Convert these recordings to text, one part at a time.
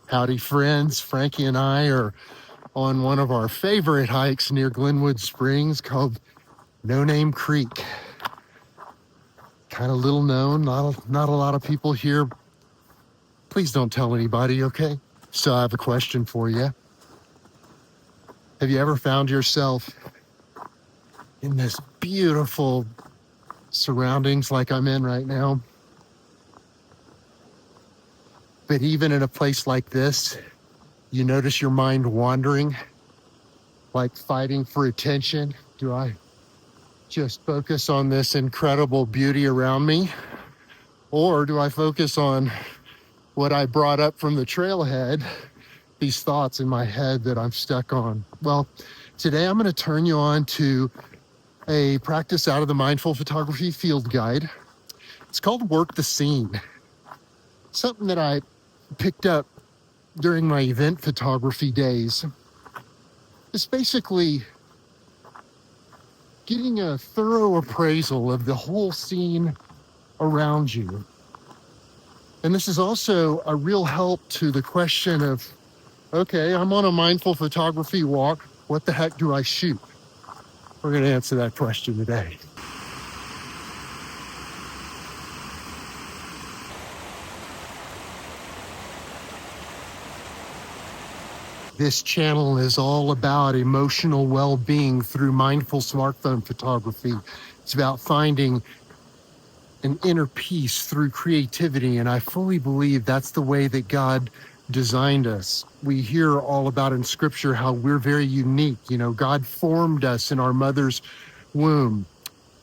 Howdy friends, Frankie and I are on one of our favorite hikes near Glenwood Springs called No Name Creek. Kind of little known, not a lot of people here. Please don't tell anybody, okay? So I have a question for you. Have you ever found yourself in this beautiful surroundings like I'm in right now? But even in a place like this, you notice your mind wandering, like fighting for attention. Do I just focus on this incredible beauty around me? Or do I focus on what I brought up from the trailhead, these thoughts in my head that I'm stuck on? Well, today I'm going to turn you on to a practice out of the Mindful Photography Field Guide. It's called Work the Scene. Something that I picked up during my event photography days. It's basically getting a thorough appraisal of the whole scene around you. And this is also a real help to the question of, okay, I'm on a mindful photography walk. What the heck do I shoot? We're going to answer that question today. This channel is all about emotional well-being through mindful smartphone photography. It's about finding an inner peace through creativity, and I fully believe that's the way that God designed us. We hear all about in scripture how we're very unique. You know, God formed us in our mother's womb,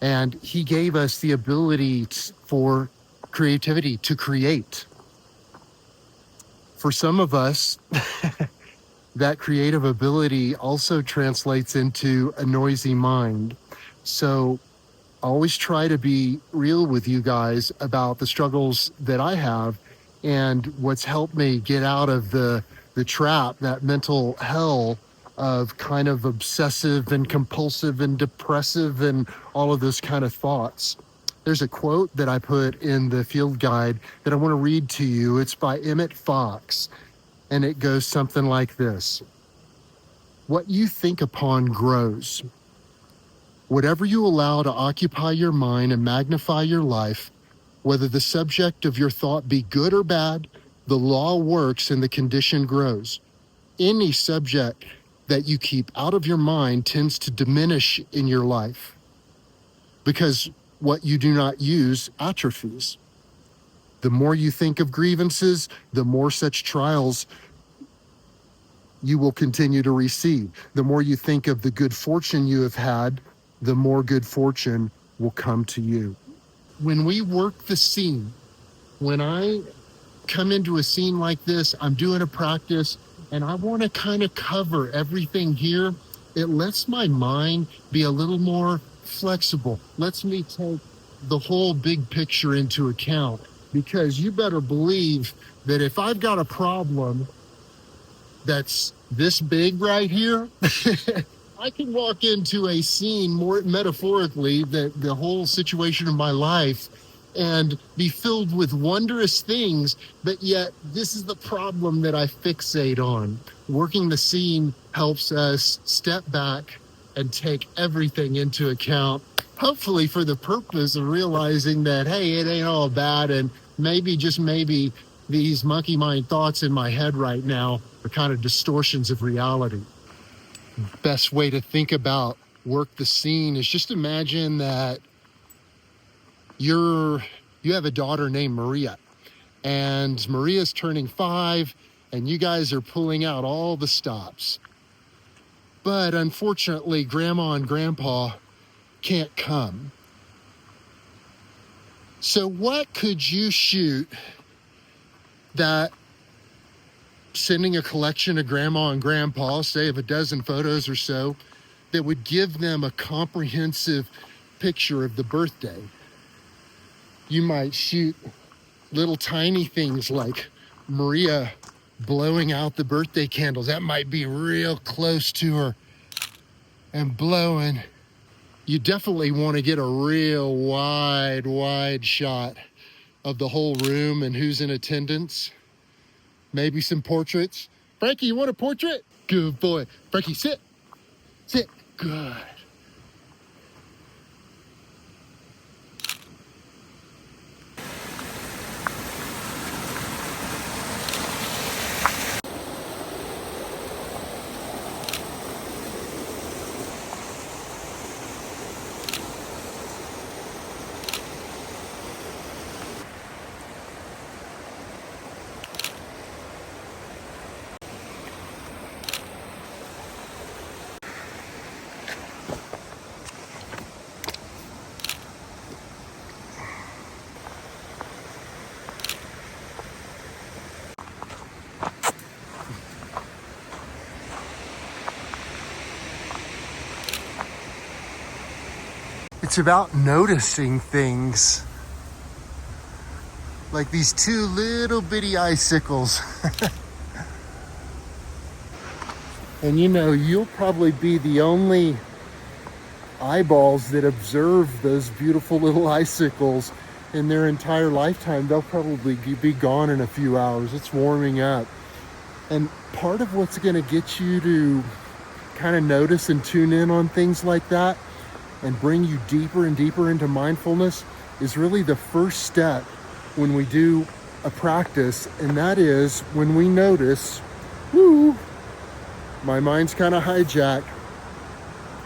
and he gave us the ability for creativity, to create. For some of us, that creative ability also translates into a noisy mind. So always try to be real with you guys about the struggles that I have and what's helped me get out of the trap, that mental hell of kind of obsessive and compulsive and depressive and all of those kind of thoughts. There's a quote that I put in the field guide that I want to read to you. It's by Emmett Fox, and it goes something like this. What you think upon grows. Whatever you allow to occupy your mind and magnify your life, whether the subject of your thought be good or bad, the law works and the condition grows. Any subject that you keep out of your mind tends to diminish in your life because what you do not use atrophies. The more you think of grievances, the more such trials you will continue to receive. The more you think of the good fortune you have had, the more good fortune will come to you. When we work the scene, when I come into a scene like this, I'm doing a practice and I want to kind of cover everything here. It lets my mind be a little more flexible, lets me take the whole big picture into account, because you better believe that if I've got a problem that's this big right here, I can walk into a scene, more metaphorically, that the whole situation of my life, and be filled with wondrous things, but yet this is the problem that I fixate on. Working the scene helps us step back and take everything into account, hopefully for the purpose of realizing that, hey, it ain't all bad, and maybe, just maybe, these monkey mind thoughts in my head right now are kind of distortions of reality. Best way to think about work the scene is just imagine that you have a daughter named Maria, and Maria's turning 5, and you guys are pulling out all the stops. But unfortunately, Grandma and Grandpa can't come. So what could you shoot that, sending a collection to Grandma and Grandpa, say of a dozen photos or so, that would give them a comprehensive picture of the birthday? You might shoot little tiny things like Maria blowing out the birthday candles. That might be real close to her and blowing. You definitely want to get a real wide shot of the whole room and who's in attendance. maybe some portraits. Frankie, you want a portrait? Good boy. Frankie, sit. Sit. Good. It's about noticing things like these two little bitty icicles. And you know, you'll probably be the only eyeballs that observe those beautiful little icicles in their entire lifetime. They'll probably be gone in a few hours. It's warming up. And part of what's going to get you to kind of notice and tune in on things like that and bring you deeper and deeper into mindfulness is really the first step when we do a practice, and that is when we notice, whoo, my mind's kind of hijacked.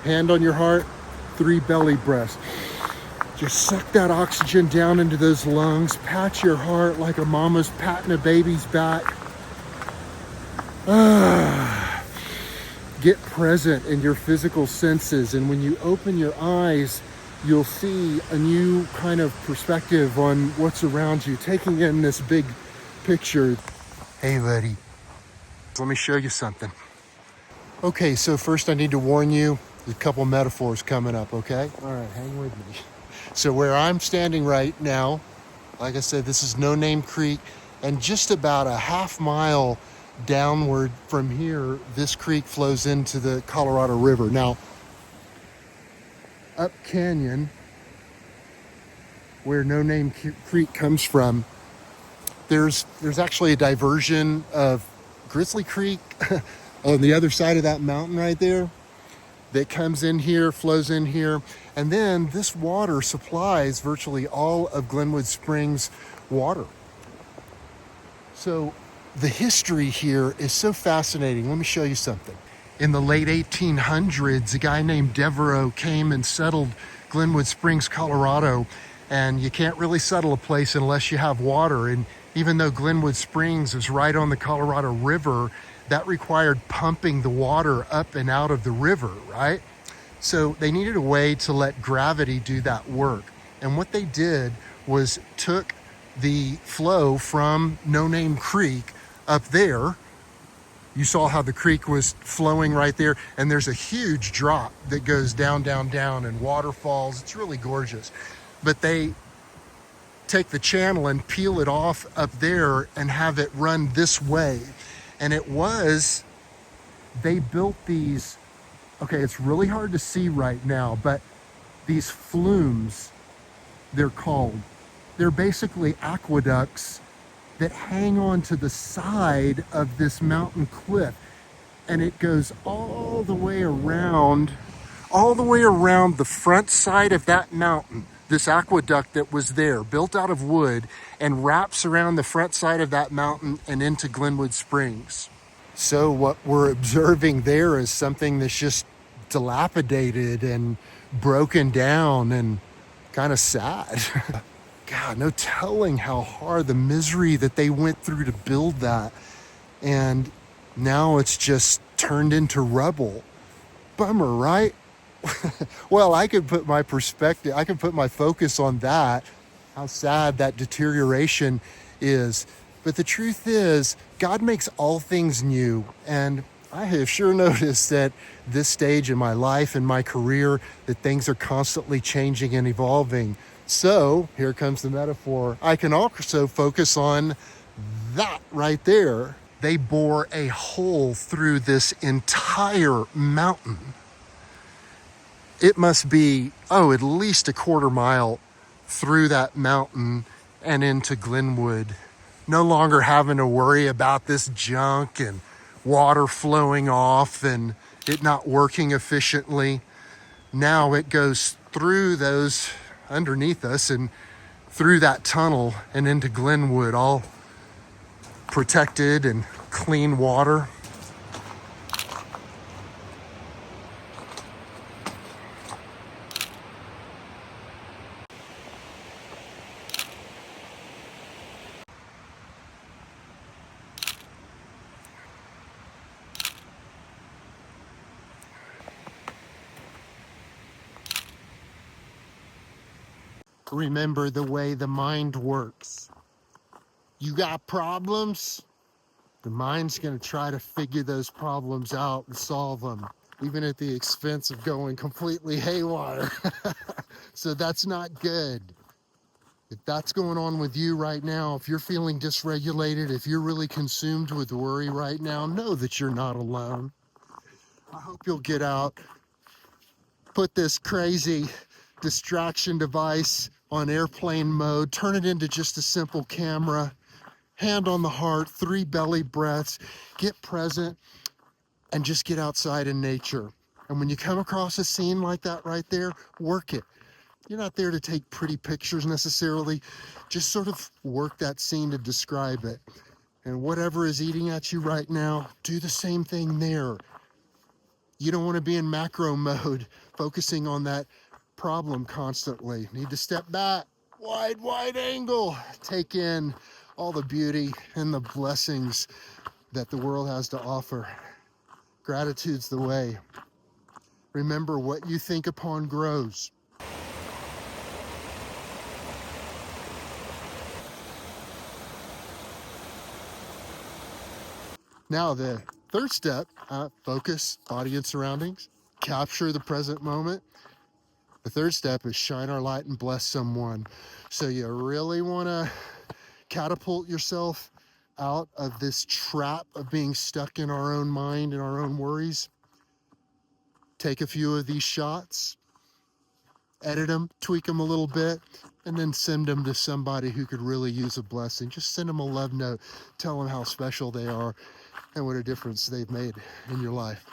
Hand on your heart, 3 belly breaths. Just suck that oxygen down into those lungs. Pat your heart like a mama's patting a baby's back. Get present in your physical senses, and when you open your eyes, you'll see a new kind of perspective on what's around you, taking in this big picture. Hey, buddy, let me show you something. Okay, so first I need to warn you, there's a couple metaphors coming up, okay? All right, hang with me. So where I'm standing right now, like I said, this is No Name Creek, and just about a half-mile downward from here, this creek flows into the Colorado River. Now, up canyon, where No Name Creek comes from, there's actually a diversion of Grizzly Creek on the other side of that mountain right there that comes in here, flows in here, and then this water supplies virtually all of Glenwood Springs water. So the history here is so fascinating. Let me show you something. In the late 1800s, a guy named Devereaux came and settled Glenwood Springs, Colorado, and you can't really settle a place unless you have water. And even though Glenwood Springs is right on the Colorado River, that required pumping the water up and out of the river, right? So they needed a way to let gravity do that work. And what they did was took the flow from No Name Creek up there. You saw how the creek was flowing right there, and there's a huge drop that goes down, down, down, and waterfalls. It's really gorgeous. But they take the channel and peel it off up there and have it run this way. And they built these, okay, it's really hard to see right now, but these flumes, they're called. They're basically aqueducts that hang on to the side of this mountain cliff, and it goes all the way around the front side of that mountain, this aqueduct that was there, built out of wood, and wraps around the front side of that mountain and into Glenwood Springs. So what we're observing there is something that's just dilapidated and broken down and kind of sad. God, no telling how hard the misery that they went through to build that. And now it's just turned into rubble. Bummer, right? Well, I could put my focus on that, how sad that deterioration is. But the truth is, God makes all things new. And I have sure noticed that this stage in my life and my career, that things are constantly changing and evolving. So here comes the metaphor. I can also focus on that right there. They bore a hole through this entire mountain. It must be, at least a quarter mile through that mountain and into Glenwood. No longer having to worry about this junk and water flowing off and it not working efficiently. Now it goes through those underneath us and through that tunnel and into Glenwood, all protected and clean water. Remember the way the mind works. You got problems? The mind's going to try to figure those problems out and solve them, even at the expense of going completely haywire. So that's not good. If that's going on with you right now, if you're feeling dysregulated, if you're really consumed with worry right now, know that you're not alone. I hope you'll get out, put this crazy distraction device on airplane mode, turn it into just a simple camera, hand on the heart, 3 belly breaths, get present, and just get outside in nature. And when you come across a scene like that right there, work it. You're not there to take pretty pictures necessarily, just sort of work that scene to describe it. And whatever is eating at you right now, do the same thing there. You don't want to be in macro mode, focusing on that problem constantly. Need to step back, wide angle, take in all the beauty and the blessings that the world has to offer. Gratitude's the way. Remember, what you think upon grows. Now, the third step, focus, body and surroundings, capture the present moment. The third step is shine our light and bless someone. So you really want to catapult yourself out of this trap of being stuck in our own mind and our own worries. Take a few of these shots, edit them, tweak them a little bit, and then send them to somebody who could really use a blessing. Just send them a love note. Tell them how special they are and what a difference they've made in your life.